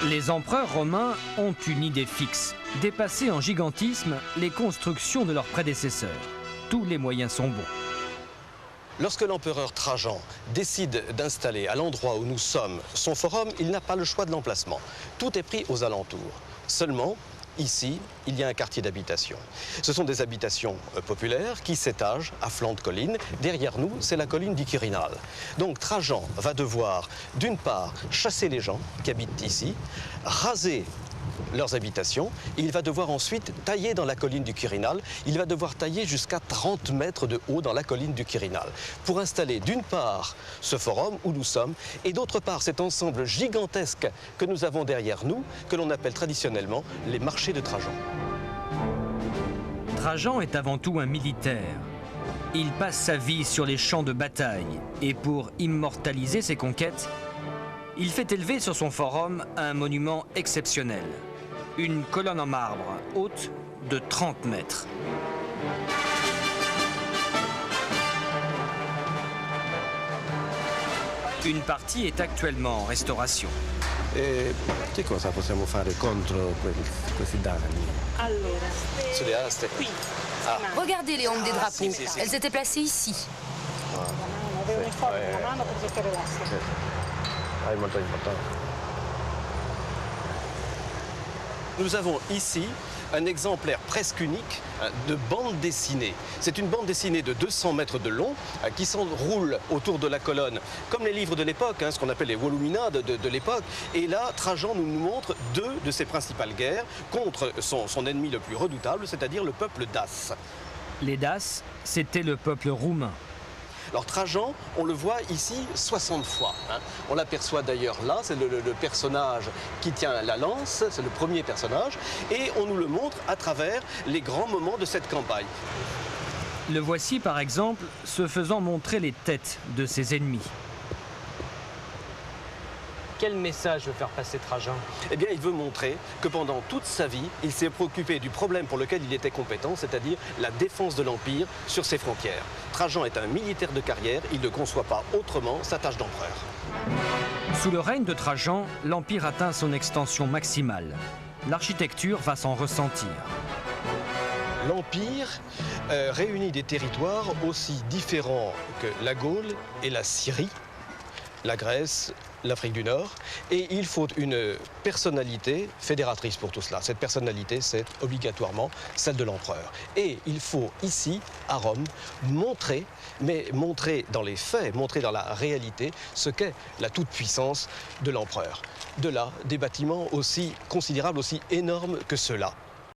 Les empereurs romains ont une idée fixe, dépasser en gigantisme les constructions de leurs prédécesseurs. Tous les moyens sont bons. Lorsque l'empereur Trajan décide d'installer à l'endroit où nous sommes son forum, il n'a pas le choix de l'emplacement. Tout est pris aux alentours. Seulement, ici, il y a un quartier d'habitation. Ce sont des habitations populaires qui s'étagent à flanc de colline. Derrière nous, c'est la colline du Quirinal. Donc Trajan va devoir, d'une part, chasser les gens qui habitent ici, raser leurs habitations, et il va devoir ensuite tailler dans la colline du Quirinal. Il va devoir tailler jusqu'à 30 mètres de haut dans la colline du Quirinal pour installer d'une part ce forum où nous sommes et d'autre part cet ensemble gigantesque que nous avons derrière nous, que l'on appelle traditionnellement les marchés de Trajan. Trajan est avant tout un militaire. Il passe sa vie sur les champs de bataille et pour immortaliser ses conquêtes, il fait élever sur son forum un monument exceptionnel. Une colonne en marbre haute de 30 mètres. Une partie est actuellement en restauration. Che cosa possiamo fare contro questi danni? Allora, C'est des hastes. qui. Regardez les ombres des drapeaux. si. Elles étaient placées ici. Avevo un forte la mano per gettare l'asse. È molto importante. Nous avons ici un exemplaire presque unique de bande dessinée. C'est une bande dessinée de 200 mètres de long qui s'enroule autour de la colonne, comme les livres de l'époque, ce qu'on appelle les volumina de l'époque. Et là, Trajan nous montre deux de ses principales guerres contre son ennemi le plus redoutable, c'est-à-dire le peuple dace. Les Daces, c'était le peuple roumain. Alors Trajan, on le voit ici 60 fois. On l'aperçoit d'ailleurs là, c'est le personnage qui tient la lance, c'est le premier personnage, et on nous le montre à travers les grands moments de cette campagne. Le voici par exemple se faisant montrer les têtes de ses ennemis. Quel message veut faire passer Trajan? Eh bien, il veut montrer que pendant toute sa vie, il s'est préoccupé du problème pour lequel il était compétent, c'est-à-dire la défense de l'Empire sur ses frontières. Trajan est un militaire de carrière, il ne conçoit pas autrement sa tâche d'empereur. Sous le règne de Trajan, l'Empire atteint son extension maximale. L'architecture va s'en ressentir. L'Empire réunit des territoires aussi différents que la Gaule et la Syrie, la Grèce, l'Afrique du Nord, et il faut une personnalité fédératrice pour tout cela. Cette personnalité, c'est obligatoirement celle de l'empereur. Et il faut ici, à Rome, montrer, mais montrer dans les faits, montrer dans la réalité ce qu'est la toute-puissance de l'empereur. De là, des bâtiments aussi considérables, aussi énormes que ceux-là.